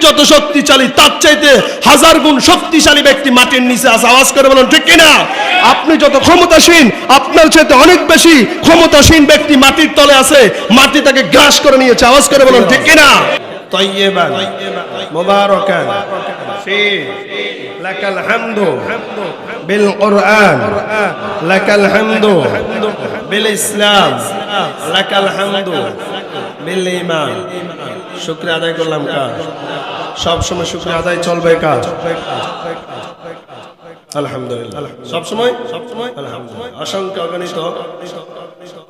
যত শক্তিশালী তার চাইতে হাজার গুণ শক্তিশালী ব্যক্তি মাটির নিচে আছে। আওয়াজ করে বলুন ঠিক কিনা? আপনি যত ক্ষমতাসীন, আপনার চাইতে অনেক বেশি ক্ষমতাসীন ব্যক্তি মাটির তলে আছে, মাটি তাকে গ্রাস করে নিয়েছে। আওয়াজ করে বলুন ঠিক কিনা? তাইয়্যিবান মুবারাকান ফি লাকাল হামদু বিল কুরআন, লাকাল হামদু বিল ইসলাম, লাকাল হামদু বিল ঈমান। শুকরিয়া আদায় করলাম কার? সব সময় শুকরিয়া আদায় চলবে কার? আলহামদুলিল্লাহ। সব সময় আলহামদুলিল্লাহ। অসংখ্য অগণিত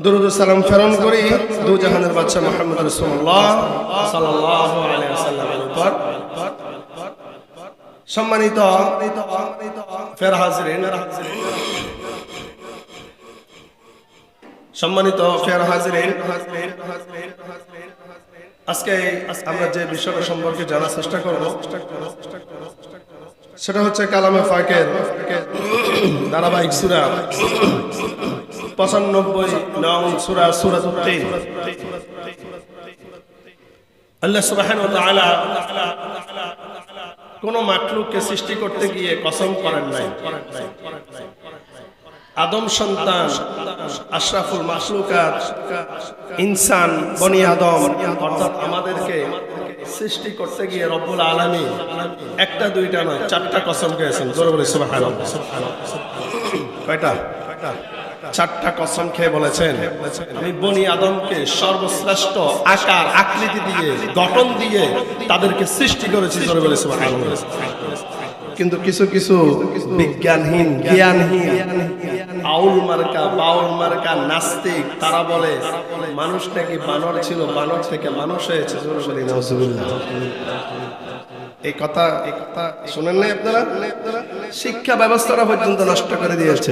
দুরূদ ও সালাম প্রেরণ করি দু জাহানের বাদশা মুহাম্মদ রাসূলুল্লাহ সাল্লাল্লাহু আলাইহি ওয়াসাল্লামের উপর। সম্মানিত ফের হাজিরিন, সম্মানিত ফের হাজিরিন, আজকে আমরা যে বিষয়টা সম্পর্কে জানার চেষ্টা করব সেটা হচ্ছে কালামে পাকের ধারাবাহিক সূরা 95 নং সূরা সূরাতুত তিন। আল্লাহ সুবহানাহু ওয়া তাআলা কোন মাখলুককে সৃষ্টি করতে গিয়ে কসম করেন নাই। আদম সন্তান আশরাফুল মাখলুকাত ইনসান বনি আদম অর্থাৎ আমাদেরকে সৃষ্টি করতে গিয়ে রব্বুল আলামিন একটা দুইটা নয় চারটা কসম খেয়েছেন। জোরে বলে সুবহানাল্লাহ। কয়টা? চারটা কসম খেয়ে বলেছেন আমি বনি আদমকে সর্বশ্রেষ্ঠ আকার আকৃতি দিয়ে গঠন দিয়ে তাদেরকে সৃষ্টি করেছি। জোরে বলে সুবহানাল্লাহ। কিন্তু কিছু কিছু বিজ্ঞানহীন জ্ঞানহীন আউল মার্কা বাউল মার্কা নাস্তিক তারা বলে মানুষ নাকি বানর ছিল, বানর থেকে মানুষ হয়েছে। জোরে বলি নাউজুবিল্লাহ। এই কথা শুনেন নাই আপনারা? শিক্ষা ব্যবস্থাটা পর্যন্ত নষ্ট করে দিয়েছে।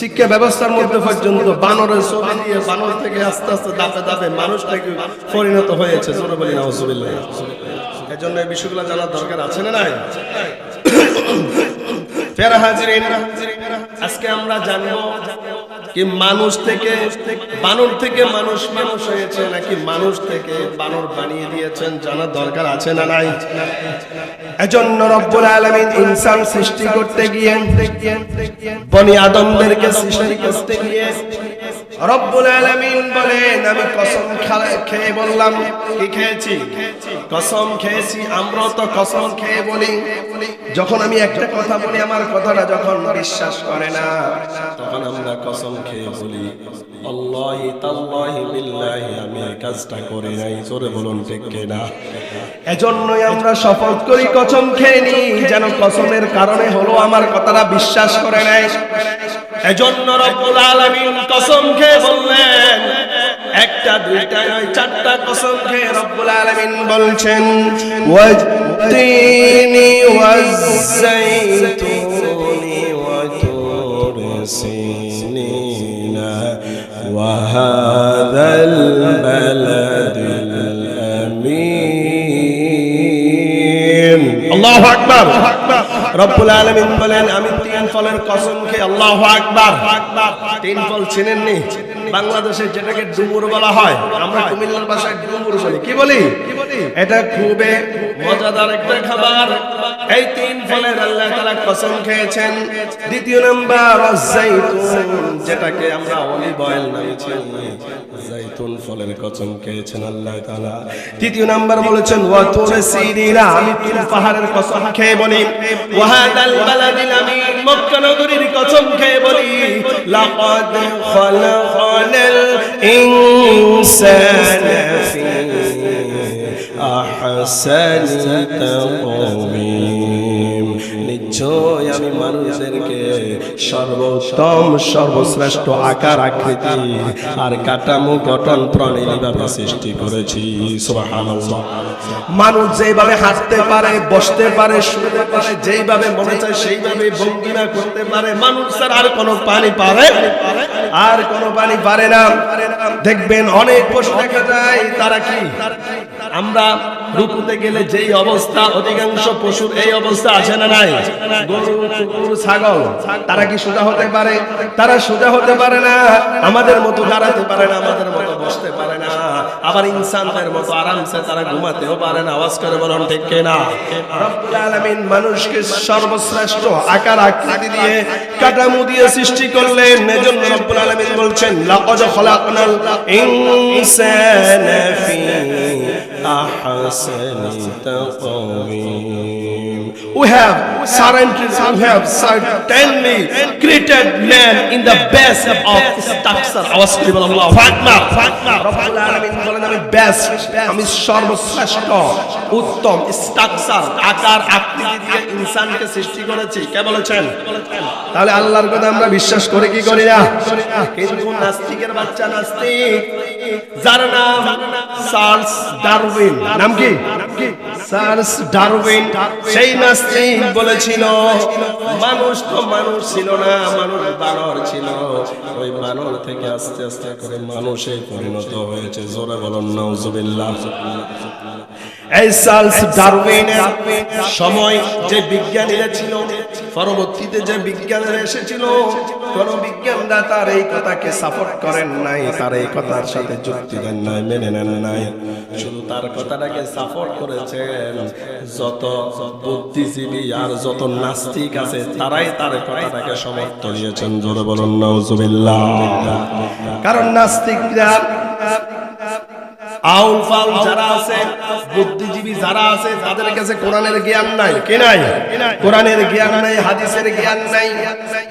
শিক্ষা ব্যবস্থার মধ্যে পর্যন্ত বানরের ছবি দিয়ে বানর থেকে আস্তে আস্তে ধাপে ধাপে মানুষ নাকি পরিণত হয়েছে। জোরে বলি নাউজুবিল্লাহ। এজন্য এই বিষয়গুলো জানার দরকার আছে না নাই? ফেরা হাজিরিন, আজকে আমরা জানবো কি মানুষ থেকে বানর থেকে মানুষ মানুষ হয়েছে নাকি মানুষ থেকে বানর বানিয়ে দিয়েছেন, জানার দরকার আছে না নাই? এজন্য রব্বুল আলামিন ইনসান সৃষ্টি করতে গিয়ে বনি আদমদেরকে সৃষ্টি করতে গিয়ে রব্বুল আলামিন বলেন আমি কসম খেয়ে বললাম। কি খেয়েছি? কসম খেয়েছি। আমরা তো কসম খেয়ে বলি, যখন আমি একটা কথা বলি আমার কথাটা যখন বিশ্বাস করে না তখন আমরা কসম খেয়ে বলি আল্লাহি তাল্লাহি বিল্লাহি আমি এই কাজটা করি নাই। জোরে বলুন ঠিক কিনা? এজন্যই আমরা শপথ করি কসম খেয়ে নি, যেন কসমের কারণে হলো আমার কথাটা বিশ্বাস করে নাই। এজন্য রব্বুল আলামিন কসম খেয়ে বললেন একটা দুইটা নয় চারটা কসম খেয়ে রব্বুল আলামিন বলছেন ওয়াতিনি ওয়াযাইতুনি ওয়া তুরি সিনিনা ওয়া হাযাল বালাদিল আমিন। আল্লাহু আকবার। রব্বুল আলামিন বলেন আমি তিন ফলের কসম খেয়ে। আল্লাহু আকবার। তিন ফল চিনেননি? বাংলাদেশে যেটাকে ডুমুর বলা হয়, আমরা কুমিল্লার ভাষায় ডুমুর বলি। কি বলি? এটা খুবই মজাদার একটা খাবার। এই তিন ফলের আল্লাহ তাআলা কসম খেয়েছেন। দ্বিতীয় নাম্বার জাইতুন, যেটাকে আমরা অলিভ অয়েল নামে চিনি, জাইতুন ফলের কসম খেয়েছেন আল্লাহ তাআলা। তৃতীয় নাম্বার বলেছেন ওয়া তুরি সিনিনা, আমি তিন পাহাড়ের কসম খেয়ে বলি। ওয়া হাদাল বালাদিল আমিন, মক্কা নগরীর কসম খেয়ে বলি। লাকাদ খালাকানাল ইনসানা ফি আহসানি তাকওয়িম, নিশ্চয় আমি মানুষদেরকে সর্বোত্তম সর্বশ্রেষ্ঠ আকার আকৃতি আর কাঠামো গঠন প্রণালী ভাবে সৃষ্টি করেছি। সুবহানাল্লাহ। মানুষ যেভাবে হাঁটতে পারে, বসতে পারে, শুতে পারে, যেইভাবে মনে চায় সেইভাবে ভঙ্গিমা করতে পারে, মানুষ স্যার আর কোনো পানি পারে? আর কোনো পানি পারে না। দেখবেন অনেক পশু দেখা যায় তারা কি আমরা রুকুতে গেলে যেই অবস্থা, অধিকাংশ পশুর এই অবস্থা আছে না নাই? গরু, কুকুর, ছাগল, তারা কি সোজা হতে পারে? তারা সোজা হতে পারে না, আমাদের মতো দাঁড়াতে পারে না, আমাদের মতো বসতে পারে না, আবার ইনসানদের মতো আরামসে তারা ঘুমাতেও পারে না। আওয়াজ করে বলুন ঠিক কিনা? রব্বুল আলামিন মানুষকে সর্বশ্রেষ্ঠ আকার আকৃতি দিয়ে, কাঠামো দিয়ে সৃষ্টি করলেন। এজন্য রব্বুল আলামিন বলছেন, লাকাদ খালাকনাল ইনসানা ফি আহসানি তাকওয়িম। We have certainly created man in the best of structure. আওয়াজ করে বলুন আল্লাহু আকবার। রব্বুল আলামিন বলেন, আমি বেস্ট, আমি সর্বশ্রেষ্ঠ, উত্তম স্ট্রাকচার, আকার আকৃতি দিয়ে ইনসানকে সৃষ্টি করেছি। কে বলেছেন? তাহলে আল্লাহর কথা আমরা বিশ্বাস করি কি করি না? কিন্তু নাস্তিকের বাচ্চা নাস্তিক, যার নাম চার্লস ডারউইন, নাম কি? চার্লস ডারউইন, সেই নাস্তিক বলেছিল মানুষ তো মানুষ ছিল না, মানুষ বানর ছিল। ওই বানর থেকে আস্তে আস্তে করে মানুষে পরিণত হয়েছে। জোরে বলুন নাউজুবিল্লাহ। এই চার্লস ডারউইনের সময় যে বিজ্ঞানীরা ছিল, পরবর্তীতে যে বিজ্ঞানীরা এসেছিল, কোন বিজ্ঞানীরা তার এই কথাকে সাপোর্ট করেন নাই, তার এই কথার সাথে যুক্তি দেন নাই, মেনে নেন নাই। শুধু তার কথাটাকে সাপোর্ট করেছেন যত বুদ্ধিজীবী আর যত নাস্তিক আছে, তারাই তার কথাটাকে সমর্থন দিয়েছেন। জোরে বলুন নাউজুবিল্লাহ। কারণ নাস্তিকরা, আউল ফাউল যারা আছে, বুদ্ধিজীবী যারা আছে, তাদের কাছে কোরআনের জ্ঞান নাই। কি নাই? কোরআনের জ্ঞান নাই, হাদিসের জ্ঞান নাই।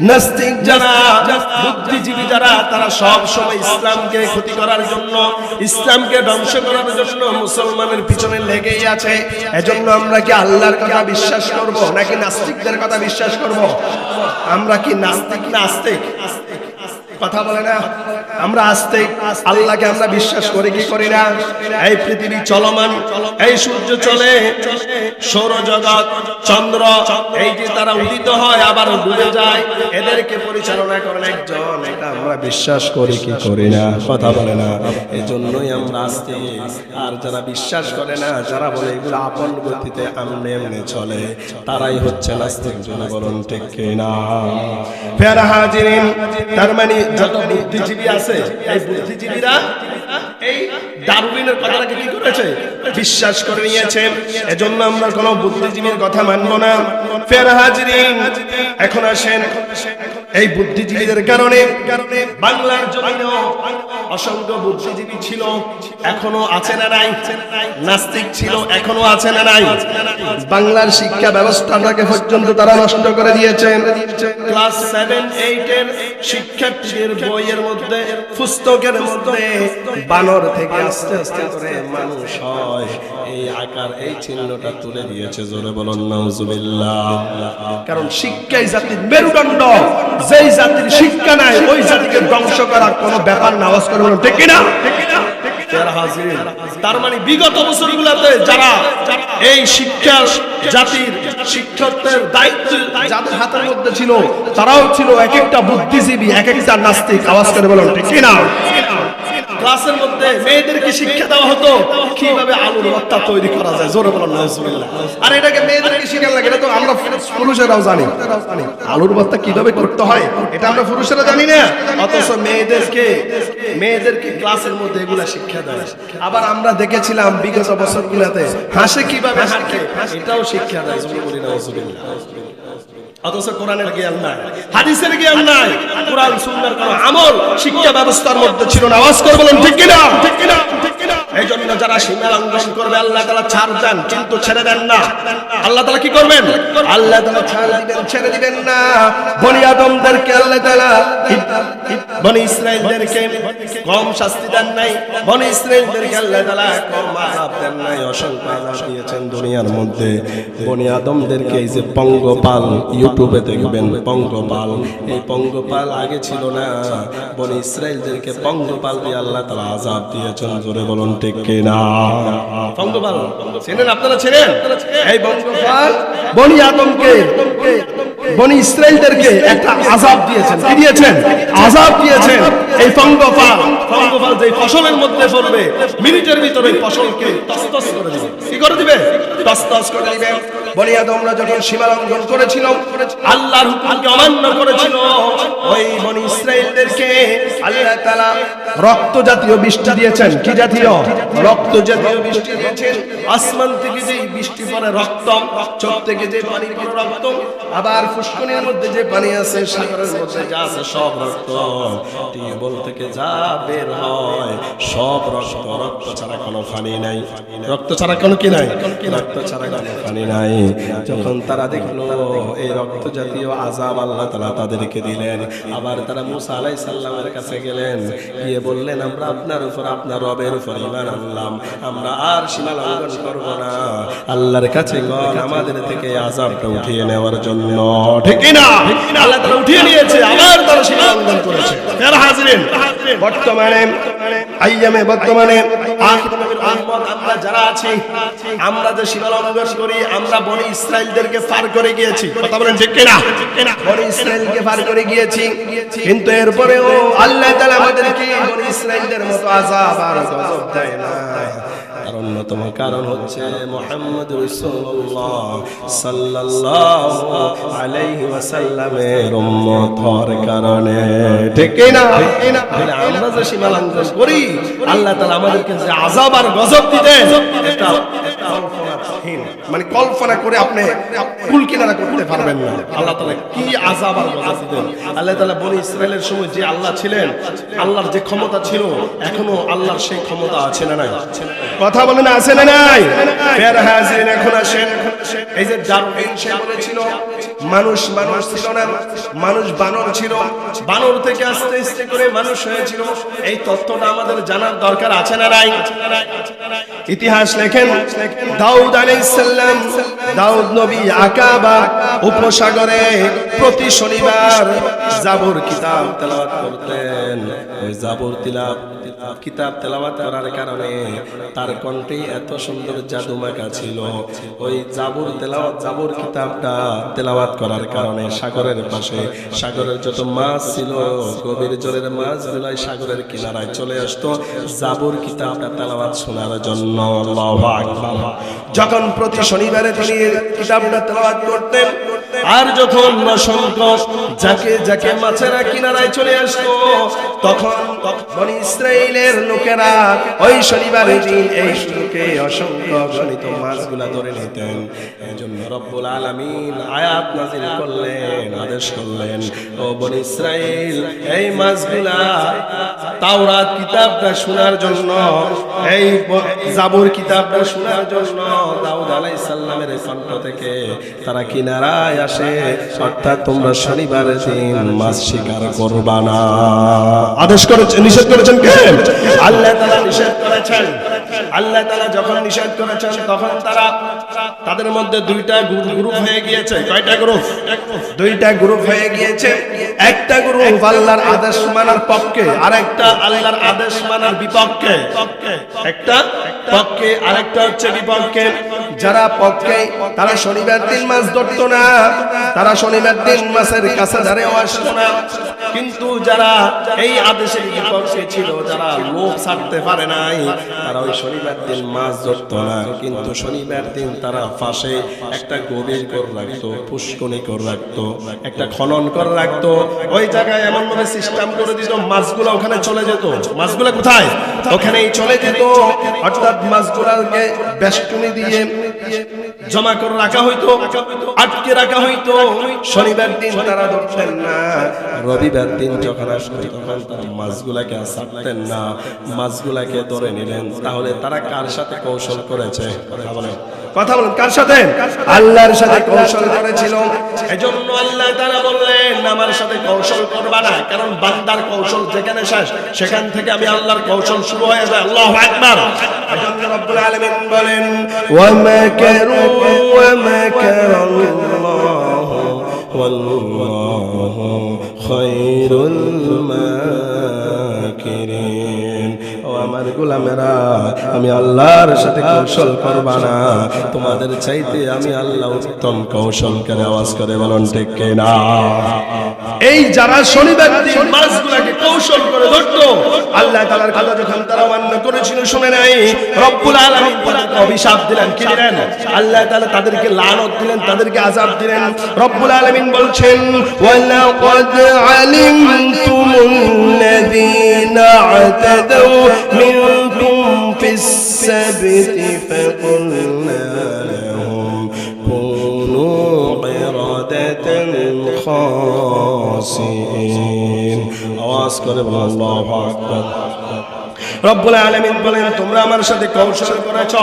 নাস্তিক যারা, বুদ্ধিজীবী যারা, তারা সব সময় ইসলামকে ক্ষতি করার জন্য, ইসলামকে ধ্বংস করার জন্য মুসলমানের পিছনে লেগেই আছে। এজন্য আমরা কি আল্লাহর কথা বিশ্বাস করব নাকি নাস্তিকদের কথা বিশ্বাস করব? আমরা কি নাস্তিক না আস্তিক? কথা বলে না? আমরা আস্তিক। আল্লাহকে আমরা বিশ্বাস করি কি করি না? এই পৃথিবী চলমান, এই সূর্য চলে, সৌরজগৎ, চন্দ্র, এই যে তারা উদিত হয় আবার ডুবে যায়, এদেরকে পরিচালনা করেন একজন। এটা আমরা বিশ্বাস করি কি করি না? কথা বলে না? এই জন্যই আমরা আস্তিক। আর যারা বিশ্বাস করে না, যারা বলে এগুলো আপন গতিতে আমনে এমনে চলে, তারাই হচ্ছে নাস্তিক। জন্য বলুন ঠিক কিনা? প্যারা হাজিরিন, তার মানে যত বুদ্ধিজীবী আছে, এই বুদ্ধিজীবীরা এই ডারউইনের কথাটাকে কি করেছে? বিশ্বাস করে নিয়েছে। এজন্য আমরা কোনো বুদ্ধিজীবীর কথা মানব না। ফের হাজিরিন, এখন আসেন, এই বুদ্ধিজীবীদের কারণে বাংলার জমিনেও অসংখ্য বুদ্ধিজীবী ছিল, এখনো আছে না নাই? নাস্তিক ছিল, এখনো আছে না নাই? বাংলার শিক্ষা ব্যবস্থাটাকে পর্যন্ত তারা নষ্ট করে দিয়েছে। ক্লাস 7-8 এর শিক্ষার্থীদের বইয়ের মধ্যে, পুস্তকের মধ্যে বানর থেকে আস্তে আস্তে করে মানুষ হয়, এই আকার, এই চিহ্নটা তুলে দিয়েছে। জোরে বলুন নাউজুবিল্লাহ। কারণ শিক্ষাই জাতির মেরুদণ্ড। যেই জাতির শিক্ষা নাই, ওই জাতিকে ধ্বংস করার কোনো ব্যাপার না। আওয়াজ করে বলুন ঠিক কিনা? তার মানে বিগত বছরগুলোতে যারা এই শিক্ষা, জাতির শিক্ষকদের দায়িত্ব যাদের হাতের মধ্যে ছিল, তারাও ছিল এক একটা বুদ্ধিজীবী, এক একটা নাস্তিক। আওয়াজ করে বলুন ঠিক কিনা? ক্লাসের মধ্যে মেয়েদেরকে শিক্ষা দেওয়া হতো কিভাবে আলুর ভর্তা তৈরি করা যায়। জোরে বলুন নাউজুবিল্লাহ। আর এটাকে মেয়েদেরকে শিখানো লাগে, এটা তো আমরা পুরুষেরাও জানি। আলুর ভর্তা কিভাবে করতে হয় এটা আমরা পুরুষেরা জানি না, অথচ মেয়েদেরকে ক্লাসের মধ্যে এগুলা শিক্ষা দেয়। আবার আমরা দেখেছিলাম বিগত বছরগুলোতে হাসে কিভাবে হাঁটে, এটাও শিক্ষা দেয়। জোরে বলি নাউজুবিল্লাহ। অথচ কোরআনের জ্ঞান নাই, হাদিসের জ্ঞান নাই, কোরআন সুন্নাহর কোন আমল শিক্ষা ব্যবস্থার মধ্যে ছিল না। আওয়াজ করে বলুন ঠিক কিনা? ঠিক কিনা? এই জন্য যারা সীমা লঙ্ঘন করবে আল্লাহ তাআলা ছাড় দেন, কিন্তু ছেড়ে দেন না। আল্লাহ তাআলা কি করবেন? আল্লাহ তাআলা ছাড় দিবেন, ছেড়ে দিবেন না। বনি আদমদেরকে আল্লাহ তাআলা, বনি ইসরাইলদেরকে কম শাস্তি দেন নাই, বনি ইসরাইলদেরকে আল্লাহ তাআলা কম আযাব দেন নাই, অসংখ্য আযাব দিয়েছেন দুনিয়ার মধ্যে। বনি আদমদেরকে এই যে পঙ্গপাল, ইউটিউবে দেখবেন পঙ্গপাল, এই পঙ্গপাল আগে ছিল না। বনি ইসরাইলদেরকে পঙ্গপাল দিয়ে আল্লাহ তাআলা আযাব দিয়েছেন। জোরে বলুন ঠিক কিনা? পঙ্গপাল চেনেন আপনারা? চেনেন এই পঙ্গপাল বনি আদমকে, বনি ইসরাইলদেরকে একটা আযাব দিয়েছেন। কি দিয়েছেন? আযাব দিয়েছেন। এই পঙ্গপাল যে ফসলের মধ্যে পড়বে মিনিটের ভিতরে ফসলকে তসতস করে দিবে। কি করে দিবে? তসতস করে দিবে। বনি আদমরা যখন সীমা লঙ্ঘন করেছিল, আল্লাহর হুকুমকে অমান্য করেছিল, ওই বনি ইসরাইলদেরকে আল্লাহ তাআলা রক্ত জাতীয় বৃষ্টি দিয়েছেন। কি জাতীয়? রক্ত জাতীয় বৃষ্টি দিয়েছেন। আসমান থেকে যে বৃষ্টি পড়ে রক্ত, চোখ থেকে যে পানি পড়ে রক্ত, আবার ফুসকুনির মধ্যে যে পানি আছে, সাগরের মধ্যে যা আছে সব রক্ত, টিউবওয়েল থেকে যা বের হয় সব রক্ত। রক্ত ছাড়া কোনো পানি নাই। রক্ত ছাড়া কোনো কি নাই? রক্ত ছাড়া কোনো পানি নাই। যখন তারা দেখলো এই রক্ত জাতীয় আযাব আল্লাহ তাআলা তাদেরকে দিলেন, আবার তারা মুসা আলাইহিস সালামের কাছে গেলেন, গিয়ে বললেন, আমরা আপনার উপর, আপনার রবের উপর ঈমান আনলাম, আমরা আর সীমা লঙ্ঘন করব না। আল্লাহর কাছে বল আমাদের থেকে আযাবটা উঠিয়ে নেওয়ার জন্য। ঠিক কি না? আল্লাহ তাআলা উঠিয়ে নিয়েছে, আবার তারা সীমা লঙ্ঘন করেছে। ফের হাজিরিন, বর্তমানে আখির নবীর উম্মত আমরা যারা আছি, আমরা যে সীমা লঙ্ঘন করি, আমরা বনি ইসরাইলদেরকে পার করে গিয়েছি। কথা বলেন ঠিক কি না? বনি ইসরাইলকে পার করে গিয়েছি, কিন্তু এরপরেও আল্লাহ তাআলা আমাদেরকে বনি ইসরাইলদের মতো আযাব আর গজব দেয় না। তার অন্যতম কারণ হচ্ছে মুহাম্মদ রাসূলুল্লাহ সাল্লাল্লাহু আলাইহি ওয়াসাল্লামের উম্মত হওয়ার কারণে। ঠিক কি না? আমরা যে সীমা লঙ্ঘন করি, আল্লাহ তাআলা আমাদেরকে যে আযাব আর গজব দিবেন, এটা কল্পনাহীন, মানে কল্পনা করে আপনি কুল কিনারা করতে পারবেন না। আল্লাহ তাআলা কি আযাব আর গজব দিবেন। আল্লাহ তাআলা বনি ইসরাইলের সময় যে আল্লাহ ছিলেন, আল্লাহর যে ক্ষমতা ছিল, এখনো আল্লাহর সেই ক্ষমতা আছে না নাই? কথা বলেন আছে না নাই? ফের হাজিরিন, এখন আসেন, এই যে ডারউইন সে বলেছিল মানুষ ছিল না, মানুষ বানর ছিল, বানর থেকে আস্তে আস্তে করে মানুষ হয়েছিল। এই তথ্যটা আমাদের জানার দরকার আছে না নাই? ইতিহাস লেখেন, দাউদ আলাইহিস সালাম, দাউদ নবী আকাবা উপসাগরে প্রতি শনিবার জাবুর কিতাব তেলাওয়াত করতেন। ওই জাবুর কিতাব তেলাওয়াত করার কারণে তার কণ্ঠে এত সুন্দর জাদুমাকা ছিল। ওই জাবুর কিতাবটা তেলাওয়াত করার কারণে সাগরের পাশে, সাগরের যত মাছ ছিল, গভীর জলের মাছগুলো সাগরের কিনারায় চলে আসতো জাবুর কিতাবটা তেলাওয়াত শোনার জন্য। আল্লাহু আকবার। যখন প্রতি শনিবারে তিনি কিতাবটা তেলাওয়াত করতেন, আর যখন অসংখ্য যাকে মাছেরা কিনারায় চলে আসতো, তখন বনি ইসরাইলের লোকেরা ওই শনিবারের দিন এই সুযোগে অসংখ্য গণিত মাছগুলা ধরে নিতেন। এজন্য রব্বুল আলামিন আয়াত নাযিল করলেন, আদেশ করলেন, ও বনি ইসরাইল, এই মাছগুলা তাওরাত কিতাবটা শোনার জন্য, এই জাবুর কিতাবটা শোনার জন্য দাউদ আলাইহিস সালামের কণ্ঠ থেকে তারা কিনারায় আসে, অর্থাৎ তোমরা শনিবারের দিন মাছ শিকার করবা না। আদেশ করেছেন, নিষেধ করেছেন কে? আল্লাহ তাআলা নিষেধ করেছেন। আল্লাহ তাআলা যখন নিষেধ করেছেন, তখন তাদের মধ্যে দুইটা গ্রুপ হয়ে গিয়েছে। কয়টা গ্রুপ? দুইটা গ্রুপ হয়ে গিয়েছে। একটা গ্রুপ আল্লাহর আদেশ মানার পক্ষে, আর একটা আল্লাহর আদেশ মানার বিপক্ষে। একটা পক্ষে, আরেকটা হচ্ছে বিপক্ষে। যারা পক্ষে, তারা শনিবার দিন মাছ ধরতো না, তারা শনিবার দিন মাছের কাছে ধারেও আসতো না। কিন্তু যারা এই আদেশের বিপক্ষে ছিল, যারা লোভ ছাড়তে পারে নাই, তারা ওই শনিবার দিন মাছ ধরতো না, কিন্তু শনিবার দিন তারা পাশে একটা গভীর করে রাখতো, পুষ্কনি করে রাখতো, একটা খনন করে রাখতো। ওই জায়গায় এমন ভাবে সিস্টেম করে দিত, মাছগুলো ওখানে চলে যেত। মাছগুলো কোথায়? ওখানেই চলে যেত। অর্থাৎ মাছগুলোকে বেষ্টনী দিয়ে জমা করে রাখা হইতো, আটকে রাখা হইতো। শনিবার দিন তারা ধরতেন না, রবিবার দিন যখন আসতো তখন তারা মাছগুলাকে ছাড়তেন না, মাছগুলাকে ধরে নিলেন। তাহলে তারা কার সাথে কৌশল করেছে? কথা বলেন, কার সাথে? আল্লাহর সাথে কৌশল করেছিল। এজন্য আল্লাহ তাআলা বললেন, আমার সাথে কৌশল করবা না, কারণ বান্দার কৌশল যেখানে শেষ, সেখান থেকে আমি আল্লাহর কৌশল শুরু হয়ে যায়। আল্লাহু আকবার। এজন্য রব্বুল আলামিন বলেন, ওয়া মাকারু ওয়া মাকারাল্লাহু ওয়াল্লাহু খায়রুল মাকিরিন। ও আমার আমার গোলামেরা আমি আল্লাহর সাথে কৌশল করবা না, তোমাদের চাইতে আমি আল্লাহ উত্তম কৌশল করে। আওয়াজ করে বলুন ঠিক কিনা? এই যারা শনিবার দিন মাছগুলোকে কৌশল করে ধরতো, আল্লাহ তাআলার কথা যখন তারা মান্য করেছিল শুনে নাই, রব্বুল আলামিন তাদেরকে অভিশাপ দিলেন। কি দিলেন? আল্লাহ তাআলা তাদেরকে লানত দিলেন, তাদেরকে আযাব দিলেন। রব্বুল আলামিন বলছেন ওয়ালাকাদ আলিমতুমুল্লাযীনা আতাদাউ মিনকুম ফিস সাবতি ফাকুলনা লাহুম কুনু কিরাদাতান খাসিন। আওয়াজ করে বলুন আল্লাহু আকবার। রব্বুল আলামিন বলেন তোমরা আমার সাথে কৌশল করেছ,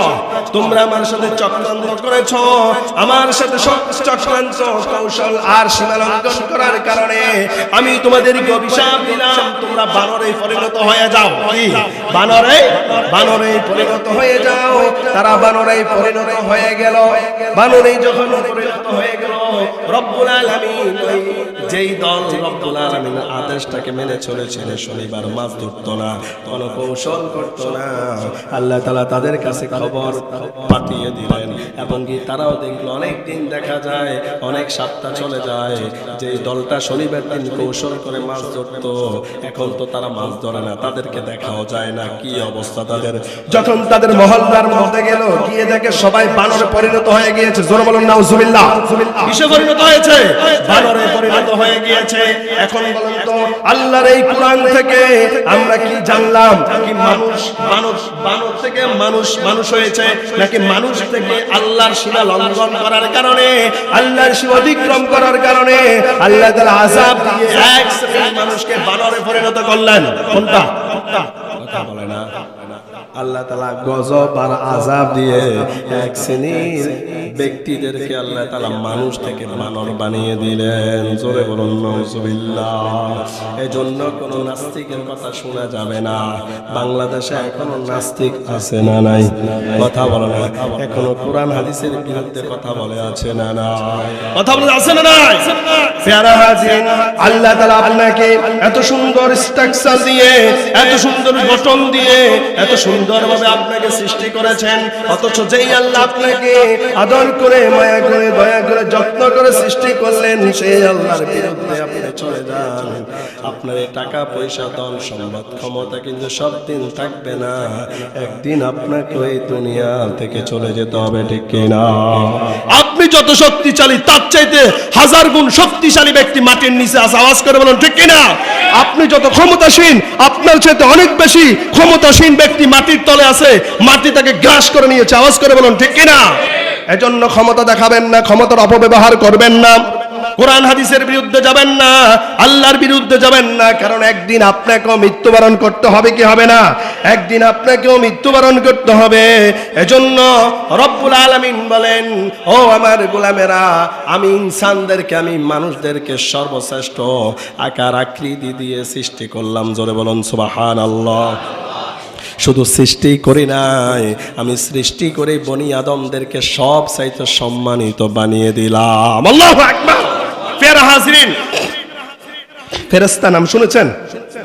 তোমরা আমার সাথে চক্রান্ত করেছ, আমার সাথে চক্রান্ত কৌশল আর সীমালঙ্ঘন করার কারণে আমি তোমাদেরকে অভিশাপ দিলাম, তোমরা বানরে পরিণত হয়ে যাও। কি বানরে? বানরে পরিণত হয়ে যাও। তারা বানরে পরিণত হয়ে গেল। বানরে যখন পরিণত হয়ে গেল, রব্বুল আলামিন যেই দল রব্বুল আলামিনের আদেশটাকে মেনে চলেছিল, শনিবার মাছ ধরতো না, কোনো কৌশল করতো না, আল্লাহ তাআলা তাদের কাছে খবর পাঠিয়ে দিলেন। এবং কি তারাও দেখলো, অনেক দিন দেখা যায়, অনেক সপ্তাহ চলে যায়, যে দলটা শনিবার দিন কৌশল করে মাছ ধরতো, এখন তো তারা মাছ ধরে না, তাদেরকে দেখাও যায় না। কি অবস্থা তাদের? যখন তাদের মহল্লার মধ্যে গেল, গিয়ে দেখে সবাই বানরে পরিণত হয়ে গিয়েছে। জোরে বলুন নাউজুবিল্লাহ। কিসে পরিণত হয়েছে? বানরে পরিণত হয়ে গিয়েছে। এখন বলুন তো, আল্লাহর এই কোরআন থেকে আমরা কি জানলাম? কি বানর থেকে মানুষ হয়েছে, নাকি মানুষ থেকে আল্লাহর সীমা লঙ্ঘন করার কারণে, আল্লাহর সীমা অতিক্রম করার কারণে আল্লাহ তাআলা আযাব দিয়ে এক শ্রেণীর মানুষকে বানরে পরিণত করলেন? কোনটা? কথা বলে না। আল্লাহ তাআলা গজব আর আযাব দিয়ে এক শ্রেণীর ব্যক্তিদেরকে আল্লাহ তাআলা মানুষ থেকে বানর বানিয়ে দিলেন। জোরে বলুন নাউজুবিল্লাহ। এজন্য কোন নাস্তিকের কথা শোনা যাবে না। বাংলাদেশে এখনো নাস্তিক আছে না নাই? কথা বলে না। এখনো কোরআন হাদিসের বিরুদ্ধে কথা বলে আছে না নাই? কথা বলে আছে না নাই? প্যারা হাজির, আল্লাহ তাআলা আপনাকে এত সুন্দর স্ট্রাকচার দিয়ে, এত সুন্দর গঠন দিয়ে, এত সুন্দরভাবে আপনাকে সৃষ্টি করেছেন, অথচ যেই আল্লাহ আপনাকে আদর করে, মায়া করে, দয়া করে, যত্ন করে সৃষ্টি করলেন, সেই আল্লাহর বিরুদ্ধে আপনি চলে যান। আপনার টাকা পয়সা ধন সম্পদ ক্ষমতা কিন্তু সব দিন থাকবে না, একদিন আপনাকে এই দুনিয়া থেকে চলে যেতে হবে, ঠিক কিনা? আপনি যত শক্তিশালী তার চাইতে হাজার গুণ শক্তিশালী ব্যক্তি মাটির নিচে আছে। আওয়াজ করে বলুন ঠিক কিনা? আপনি যত ক্ষমতাসীন, আপনার চাইতে অনেক বেশি ক্ষমতাসীন ব্যক্তি মাটির তলে আছে, মাটি তাকে গ্রাস করে নিয়েছে। আওয়াজ করে বলুন ঠিক কিনা? এজন্য ক্ষমতা দেখাবেন না, ক্ষমতার অপব্যবহার করবেন না, কোরআন হাদিসের বিরুদ্ধে যাবেন না, আল্লাহর বিরুদ্ধে যাবেন না, কারণ একদিন আপনাকেও মৃত্যুবরণ করতে হবে। কি হবে না? একদিন আপনাকেও মৃত্যুবরণ করতে হবে। এজন্য রব্বুল আলামিন বলেন, ও আমার গোলামেরা, আমি ইনসানদেরকে, আমি মানুষদেরকে সর্বশ্রেষ্ঠ আকার আকৃতি দিয়ে সৃষ্টি করলাম। জোরে বলুন সুবহানাল্লাহ। শুধু সৃষ্টি করি নাই, আমি সৃষ্টি করে বনি আদমদেরকে সব চাইতে সম্মানিত বানিয়ে দিলাম। আল্লাহু আকবার। প্রিয় হাজিরিন, ফেরেশতা নাম শুনেছেন?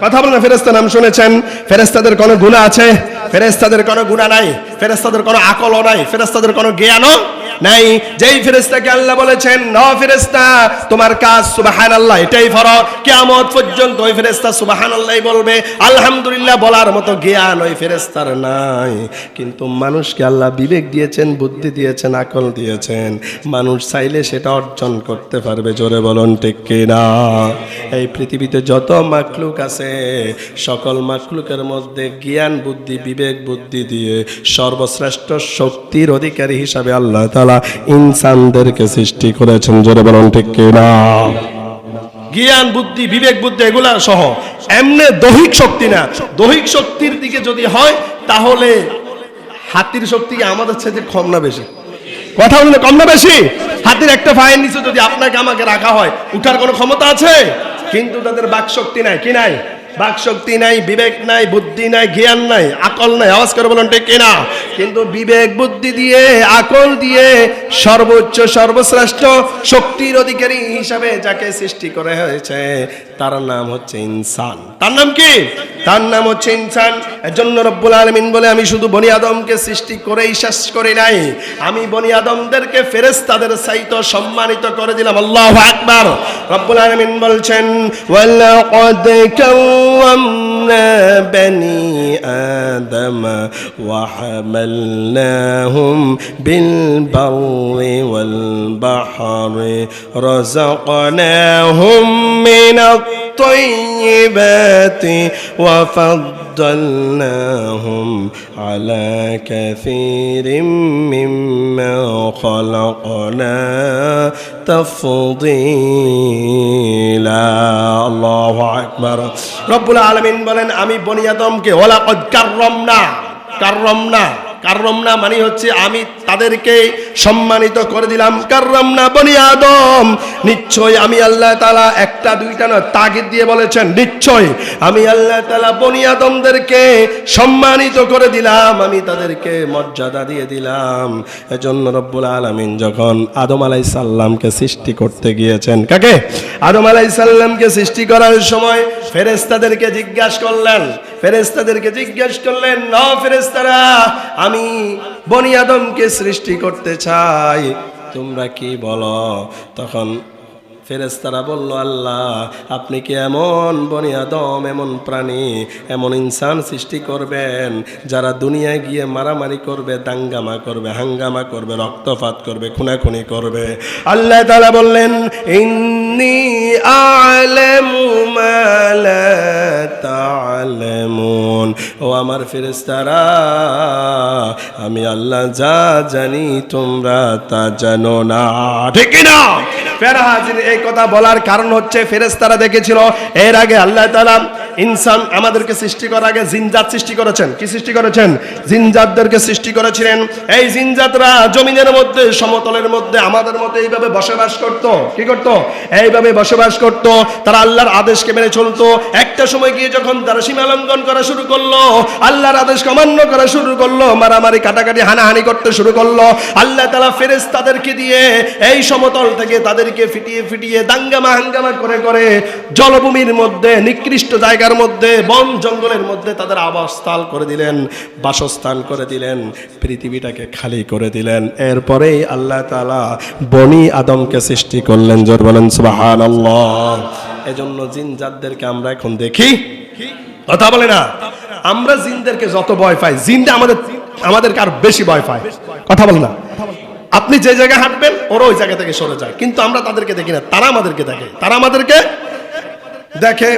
কথা বলেন, ফেরেশতা নাম শুনেছেন? ফেরেশতাদের কোনো গুনাহ আছে? ফেরেশতাদের কোনো গুনাহ নাই, ফেরেশতাদের কোনো আকলও নাই, ফেরেশতাদের কোনো জ্ঞানও নাই। যেই ফেরেশতাকে আল্লাহ বলেছেন, ও ফেরেশতা তোমার কাজ সুবহানাল্লাহ, এটাই ফরজ, কিয়ামত পর্যন্ত ওই ফেরেশতা সুবহানাল্লাহ বলবে, আলহামদুলিল্লাহ বলার মতো জ্ঞান ওই ফেরেশতার নাই। কিন্তু মানুষকে আল্লাহ বিবেক দিয়েছেন, বুদ্ধি দিয়েছেন, আকল দিয়েছেন, মানুষ চাইলে সেটা অর্জন করতে পারবে। জোরে বলুন ঠিক কিনা? এই পৃথিবীতে যত মাখলুক আছে, সকল মাখলুকের মধ্যে জ্ঞান বুদ্ধি বিবেক বুদ্ধি দিয়ে সর্বশ্রেষ্ঠ শক্তির অধিকারী হিসাবে আল্লাহ তাআলা ইনসানদেরকে সৃষ্টি করেছেন। জোরে বলুন ঠিক কিনা? জ্ঞান বুদ্ধি বিবেক বুদ্ধি এগুলা সহ, এমনি দৈহিক শক্তি না। দৈহিক শক্তির দিকে যদি হয় তাহলে হাতির শক্তি আমাদের চেয়ে কম না বেশি? কথা বললে কম না বেশি? হাতির একটা পায়ের নিচে যদি আপনাকে আমাকে রাখা হয়, উঠার কোনো ক্ষমতা আছে? কিন্তু তাদের বাক শক্তি নাই। কি নাই? বাক শক্তি নাই, বিবেক নাই, বুদ্ধি নাই, জ্ঞান নাই, আকল নাই। আওয়াজ করে বলুন ঠিক কিনা? কিন্তু বিবেক বুদ্ধি দিয়ে, আকল দিয়ে সর্বোচ্চ সর্বশ্রেষ্ঠ শক্তির অধিকারী হিসাবে যাকে সৃষ্টি করা হয়েছে, তার নাম হচ্ছে ইনসান। তার নাম কি? তার নাম হচ্ছে ইনসান। এজন্য রব্বুল আলামিন বলে আমি শুধু বনি আদমকে সৃষ্টি করেই শেষ করি নাই, আমি বনি আদমদেরকে ফেরেশতাদের চাইতে সম্মানিত করে দিলাম। আল্লাহু আকবার। রব্বুল আলামিন বলছেন ওয়ালাকাদ কাররামনা বনি আদম ওয়া হামালনাহুম বিল বাররি ওয়াল বাহরি রাযাকনাহুম মিনাত তাইয়্যিবাতি ওয়া ফাদ্দালনাহুম আলা কাসীরিম মিম্মা খালাকনা তাফদীলা। আল্লাহু আকবার। রব্বুল আলামিন বলেন আমি বনি আদমকে ওয়ালাকাদ কাররামনা, কাররামনা মানে হচ্ছে আমি তাদেরকে সম্মানিত করে দিলাম। কাররামনা বনি আদম, নিশ্চয় আমি আল্লাহ তাআলা একটা দুইটা নয় তাগিদ দিয়ে বলেছেন নিশ্চয় আমি আল্লাহ তাআলা বনি আদমদেরকে সম্মানিত করে দিলাম, আমি তাদেরকে মর্যাদা দিয়ে দিলাম। এজন্য রব্বুল আলামিন যখন আদম আলাইহিস সালামকে সৃষ্টি করতে গিয়েছেন, কাকে? আদম আলাইহিস সালামকে সৃষ্টি করার সময় ফেরেশতাদেরকে জিজ্ঞাসা করলেন না ফেরেশতারা, আমি বনি আদমকে সৃষ্টি করতে চাই, তোমরা কি বলো? তখন ফেরেশতারা বলল আল্লাহ আপনি কি এমন বনি আদম, এমন প্রাণী, এমন ইনসান সৃষ্টি করবেন যারা দুনিয়ায় গিয়ে মারামারি করবে, দাঙ্গামা করবে, হাঙ্গামা করবে, রক্তপাত করবে, খুনাখুনি করবে। আল্লাহ তাআলা বললেন ইন্নী আ'লামু মা লা তা'লামুন, ও আমার ফেরেশতারা আমি আল্লাহ যা জানি তোমরা তা জানো না। ঠিক কি না? ফেরাহাজির এই কথা বলার কারণ হচ্ছে ফেরেশতারা দেখেছিল এর আগে আল্লাহ তাআলা ইনসান আমাদেরকে সৃষ্টি করার আগে জিনজাত সৃষ্টি করেছেন। কি সৃষ্টি করেছেন? জিনজাতদেরকে সৃষ্টি করেছিলেন। এই জিনজাতরা জমিনের মধ্যে, সমতলের মধ্যে আমাদের মতো এইভাবে বসবাস করত। কি করত? এইভাবে বসবাস করত। তারা আল্লাহর আদেশকে মেনে চলতো। একটা সময় গিয়ে যখন তারা সীমা লঙ্ঘন করা শুরু করলো, আল্লাহর আদেশকে অমান্য করা শুরু করলো, মারামারি কাটাকাটি হানাহানি করতে শুরু করলো, আল্লাহ তাআলা ফেরেশতাদেরকে দিয়ে এই সমতল থেকে তাদেরকে ফিটিয়ে ফিটিয়ে দাঙ্গামা হাঙ্গামা করে করে জলভূমির মধ্যে, নিকৃষ্ট জায়গার মধ্যে, বন জঙ্গলের মধ্যে তাদের আবাসস্থল করে দিলেন, বাসস্থান করে দিলেন, পৃথিবীটাকে খালি করে দিলেন। এরপরেই আল্লাহ তাআলা বনি আদমকে সৃষ্টি করলেন। জোর বলেন সুবহানাল্লাহ। এজন্য জিনজাতদেরকে আমরা এখন দেখি, কথা বলে না, আমরা জিনদেরকে যত ভয় পাই, জিনটা আমাদেরকে আর বেশি ভয় পায়। কথা বলে না, আপনি যে জায়গায় হাঁটবেন ওরা ওই জায়গা থেকে সরে যায়, কিন্তু আমরা তাদেরকে দেখি না, তারা আমাদেরকে দেখে।